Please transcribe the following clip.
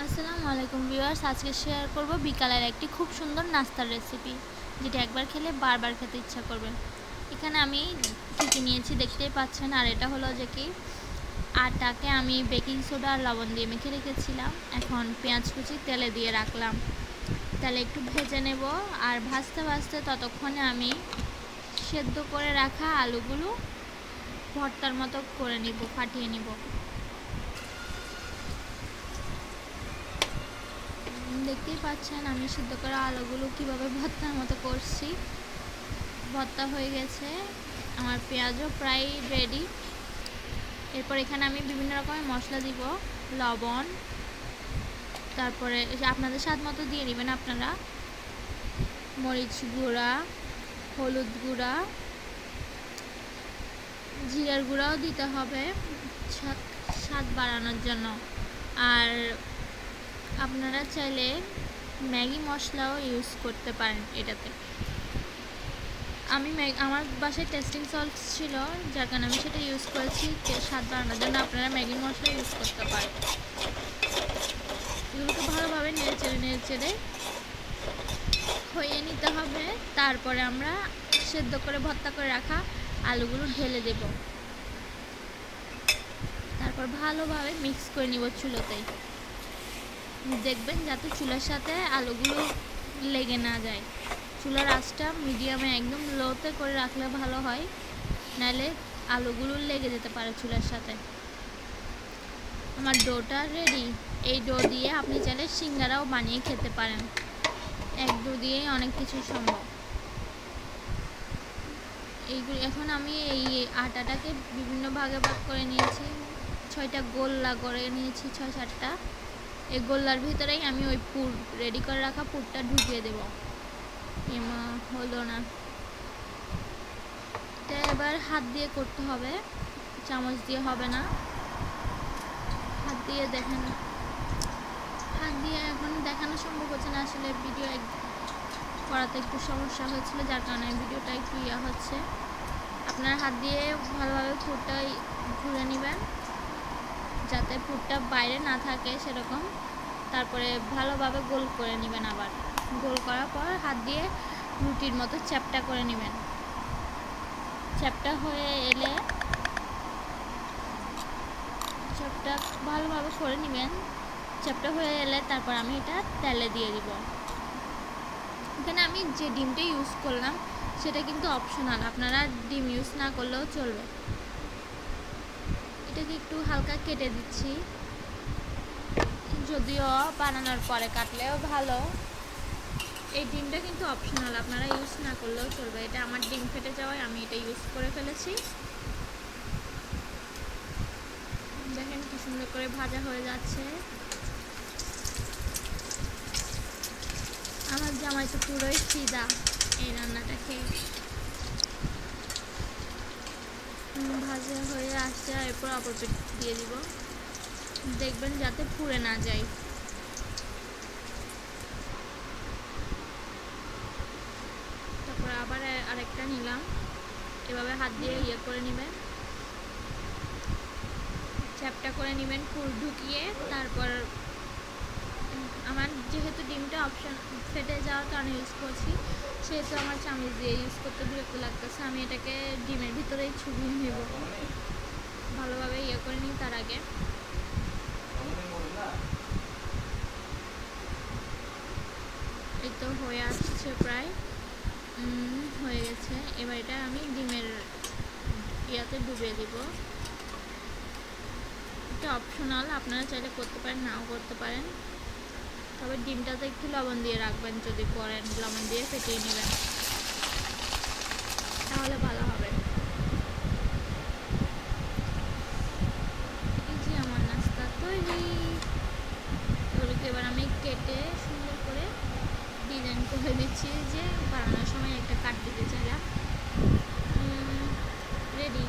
আসসালামু আলাইকুম ভিউয়ার্স, আজকে শেয়ার করব বিকালের একটি খুব সুন্দর নাস্তার রেসিপি, যেটা একবার খেলে বারবার খেতে ইচ্ছা করবে। এখানে আমি কী নিয়েছি দেখতেই পাচ্ছেন। আর এটা হলো যে কি, আটাকে আমি বেকিং সোডা আর লবণ দিয়ে মেখে রেখেছিলাম। এখন পেঁয়াজ কুচি তেলে দিয়ে রাখলাম, তেলে একটু ভেজে নেব। আর ভাজতে ভাজতে ততক্ষণে আমি সেদ্ধ করে রাখা আলুগুলো ভর্তার মতো করে নিব, ফাটিয়ে নিব। দেখতেই পাচ্ছেন আমি সিদ্ধ করা আলুগুলো কীভাবে ভর্তার মতো করছি। ভর্তা হয়ে গেছে, আমার পেঁয়াজও প্রায় রেডি। এরপর এখানে আমি বিভিন্ন রকমের মশলা দিব, লবণ, তারপরে আপনাদের স্বাদ মতো দিয়ে নেবেন আপনারা, মরিচ গুঁড়া, হলুদ গুঁড়া, জিরার গুঁড়াও দিতে হবে স্বাদ বাড়ানোর জন্য। আর আপনারা চাইলে ম্যাগি মশলাও ইউজ করতে পারেন এটাতে। আমার বাসায় টেস্টিং সল্ট ছিল, যার কারণে আমি সেটা ইউজ করেছি স্বাদ বাড়ানোর জন্য। আপনারা ম্যাগি মশলা ইউজ করতে পারেন। এগুলোকে ভালোভাবে নেড়ে হয়ে নিতে হবে। তারপরে আমরা সেদ্ধ করে ভর্তা করে রাখা আলুগুলো ঢেলে দেব। তারপর ভালোভাবে মিক্স করে নিব চুলোতে। দেখবেন যাতে চুলার সাথে আলুগুলো লেগে না যায়। চুলার আঁচটা মিডিয়ামে একদম লোতে করে রাখলে ভালো হয়, নাহলে আলুগুলো লেগে যেতে পারে চুলার সাথে। আমার ডোটা রেডি। এই ডো দিয়ে আপনি চাইলে সিঙ্গারাও বানিয়ে খেতে পারেন। এক ডো দিয়েই অনেক কিছু সম্ভব। এইগুলো এখন আমি এই আটাটাকে বিভিন্ন ভাগে ভাগ করে নিয়েছি, 6টা গোল্লা করে নিয়েছি, 6-7টা। এই গোল্লার ভিতরেই আমি ওই পুর রেডি করে রাখা পুরটা ঢুকিয়ে দেব। এমা হলো না, এটা এবার হাত দিয়ে করতে হবে, চামচ দিয়ে হবে না। হাত দিয়ে দেখেন, হাত দিয়ে এখন দেখানো সম্ভব হচ্ছে না, আসলে ভিডিও করাতে একটু সমস্যা হয়েছিল, যার কারণে ভিডিওটা একটু হচ্ছে। আপনার হাত দিয়ে ভালোভাবে পুরটা ঘুরে নেবেন, যাতে পুরটা বাইরে না থাকে সেরকম। তারপরে ভালোভাবে গোল করে নেবেন। আবার গোল করার পর হাত দিয়ে রুটির মতো চ্যাপটা করে নেবেন। চ্যাপটা হয়ে এলে চ্যাপটা ভালোভাবে করে নেবেন। চ্যাপটা হয়ে এলে তারপর আমি এটা তেলে দিয়ে দিব। এখানে আমি যে ডিমটা ইউজ করলাম সেটা কিন্তু অপশনাল, আপনারা ডিম ইউজ না করলেও চলবে। এটাকে একটু হালকা কেটে দিচ্ছি, যদিও বানানোর পরে কাটলেও ভালো। এই ডিমটা কিন্তু অপশনাল, আপনারা ইউজ না করলেও চলবে। এটা আমার ডিম ফেটে যাওয়ায় আমি এটা ইউজ করে ফেলেছি। দেখেন কি সুন্দর করে ভাজা হয়ে যাচ্ছে। আমার জামাই তো পুরোই ফিদা এই রান্নাটা খেয়ে। ভাজা হয়ে আসছে, এরপর অপর পিঠ দিয়ে দিব। দেখবেন যাতে পুড়ে না যায়। তারপর আবার আরেকটা নিলাম, এভাবে হাত দিয়ে করে নেবেন, চ্যাপটা করে নেবেন পুর ঢুকিয়ে। তারপর আমার যেহেতু ডিমটা অপশন ফেটে যাওয়ার কারণে ইউজ করছি, সেহেতু আমার চামচ দিয়ে ইউজ করতে বিরক্ত লাগতেছে। আমি এটাকে ডিমের ভিতরেই ছুবিয়ে নেব, ভালোভাবে করে নিই। তার আগে এই তো হয়ে আসছে, প্রায় হয়ে গেছে। এবার এটা আমি ডিমের ইয়াতে ডুবিয়ে দিব। এটা অপশনাল, আপনারা চাইলে করতে পারেন, নাও করতে পারেন। তবে ডিমটাতে একটু লবণ দিয়ে রাখবেন, যদি করেন লবণ দিয়ে ফেটিয়ে নেবেন, তাহলে ভালো হবে। এই যে আমার নাস্তা তৈরি। এগুলোকে এবার আমি কেটে সুন্দর করে ডিজাইন করে দিচ্ছি, যে বানানোর সময় একটা কাট দিতে চাইলাম। রেডি।